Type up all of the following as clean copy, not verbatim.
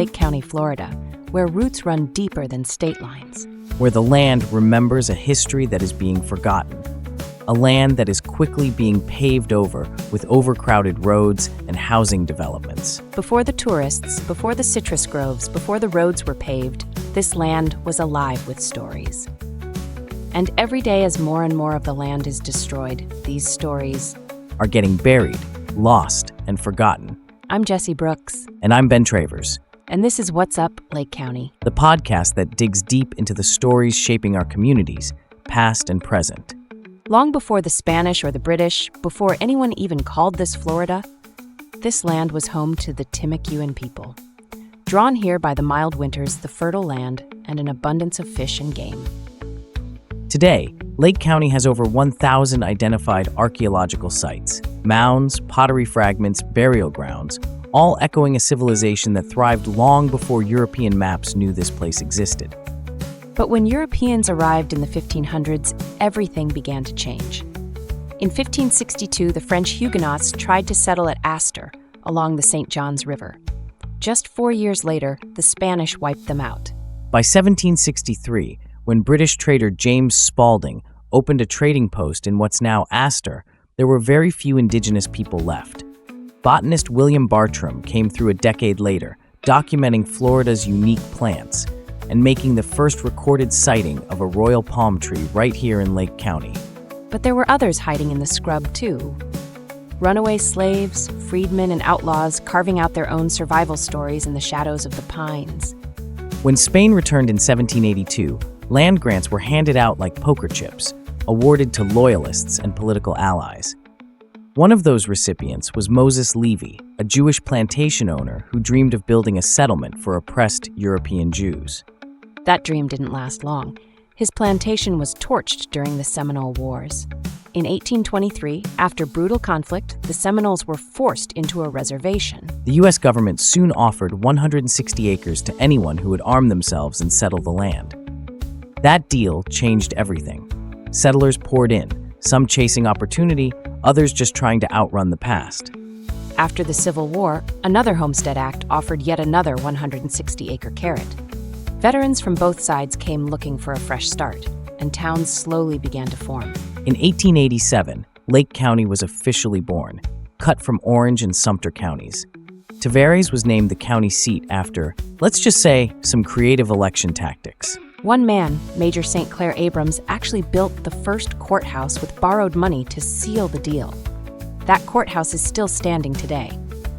Lake County, Florida, where roots run deeper than state lines. Where the land remembers a history that is being forgotten. A land that is quickly being paved over with overcrowded roads and housing developments. Before the tourists, before the citrus groves, before the roads were paved, this land was alive with stories. And every day as more and more of the land is destroyed, these stories are getting buried, lost, and forgotten. I'm Jesse Brooks. And I'm Ben Travers. And this is What's Up, Lake County, the podcast that digs deep into the stories shaping our communities, past and present. Long before the Spanish or the British, before anyone even called this Florida, this land was home to the Timucuan people. Drawn here by the mild winters, the fertile land, and an abundance of fish and game. Today, Lake County has over 1,000 identified archaeological sites, mounds, pottery fragments, burial grounds, all echoing a civilization that thrived long before European maps knew this place existed. But when Europeans arrived in the 1500s, everything began to change. In 1562, the French Huguenots tried to settle at Astor, along the St. Johns River. Just 4 years later, the Spanish wiped them out. By 1763, when British trader James Spalding opened a trading post in what's now Astor, there were very few indigenous people left. Botanist William Bartram came through a decade later, documenting Florida's unique plants and making the first recorded sighting of a royal palm tree right here in Lake County. But there were others hiding in the scrub, too. Runaway slaves, freedmen, and outlaws carving out their own survival stories in the shadows of the pines. When Spain returned in 1782, land grants were handed out like poker chips, awarded to loyalists and political allies. One of those recipients was Moses Levy, a Jewish plantation owner who dreamed of building a settlement for oppressed European Jews. That dream didn't last long. His plantation was torched during the Seminole Wars. In 1823, after brutal conflict, the Seminoles were forced into a reservation. The U.S. government soon offered 160 acres to anyone who would arm themselves and settle the land. That deal changed everything. Settlers poured in, some chasing opportunity, others just trying to outrun the past. After the Civil War, another Homestead Act offered yet another 160-acre carrot. Veterans from both sides came looking for a fresh start, and towns slowly began to form. In 1887, Lake County was officially born, cut from Orange and Sumter counties. Tavares was named the county seat after, let's just say, some creative election tactics. One man, Major St. Clair Abrams, actually built the first courthouse with borrowed money to seal the deal. That courthouse is still standing today.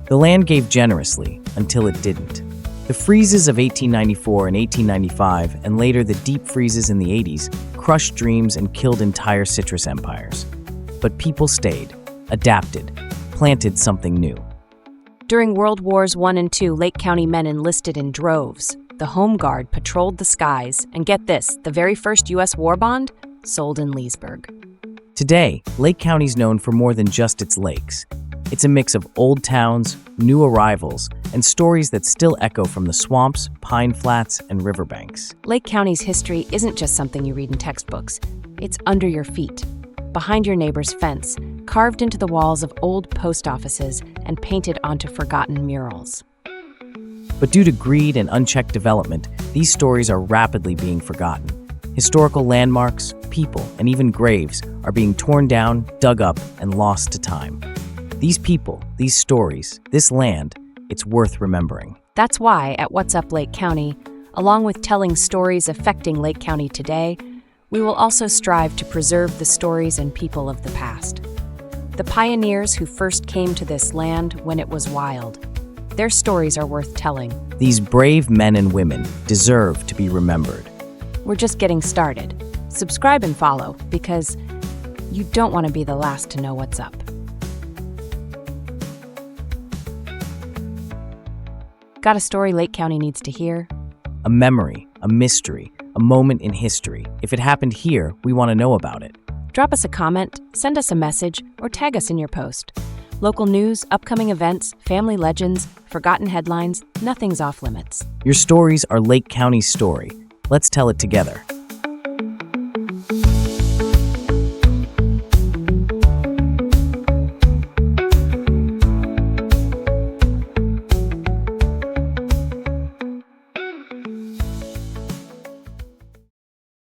The land gave generously until it didn't. The freezes of 1894 and 1895, and later the deep freezes in the 80s, crushed dreams and killed entire citrus empires. But people stayed, adapted, planted something new. During World Wars I and II, Lake County men enlisted in droves. The Home Guard patrolled the skies, and get this, the very first U.S. war bond sold in Leesburg. Today, Lake County's known for more than just its lakes. It's a mix of old towns, new arrivals, and stories that still echo from the swamps, pine flats, and riverbanks. Lake County's history isn't just something you read in textbooks. It's under your feet, behind your neighbor's fence, carved into the walls of old post offices, and painted onto forgotten murals. But due to greed and unchecked development, these stories are rapidly being forgotten. Historical landmarks, people, and even graves are being torn down, dug up, and lost to time. These people, these stories, this land, it's worth remembering. That's why at What's Up Lake County, along with telling stories affecting Lake County today, we will also strive to preserve the stories and people of the past. The pioneers who first came to this land when it was wild. Their stories are worth telling. These brave men and women deserve to be remembered. We're just getting started. Subscribe and follow, because you don't want to be the last to know what's up. Got a story Lake County needs to hear? A memory, a mystery, a moment in history. If it happened here, we want to know about it. Drop us a comment, send us a message, or tag us in your post. Local news, upcoming events, family legends, forgotten headlines, nothing's off limits. Your stories are Lake County's story. Let's tell it together.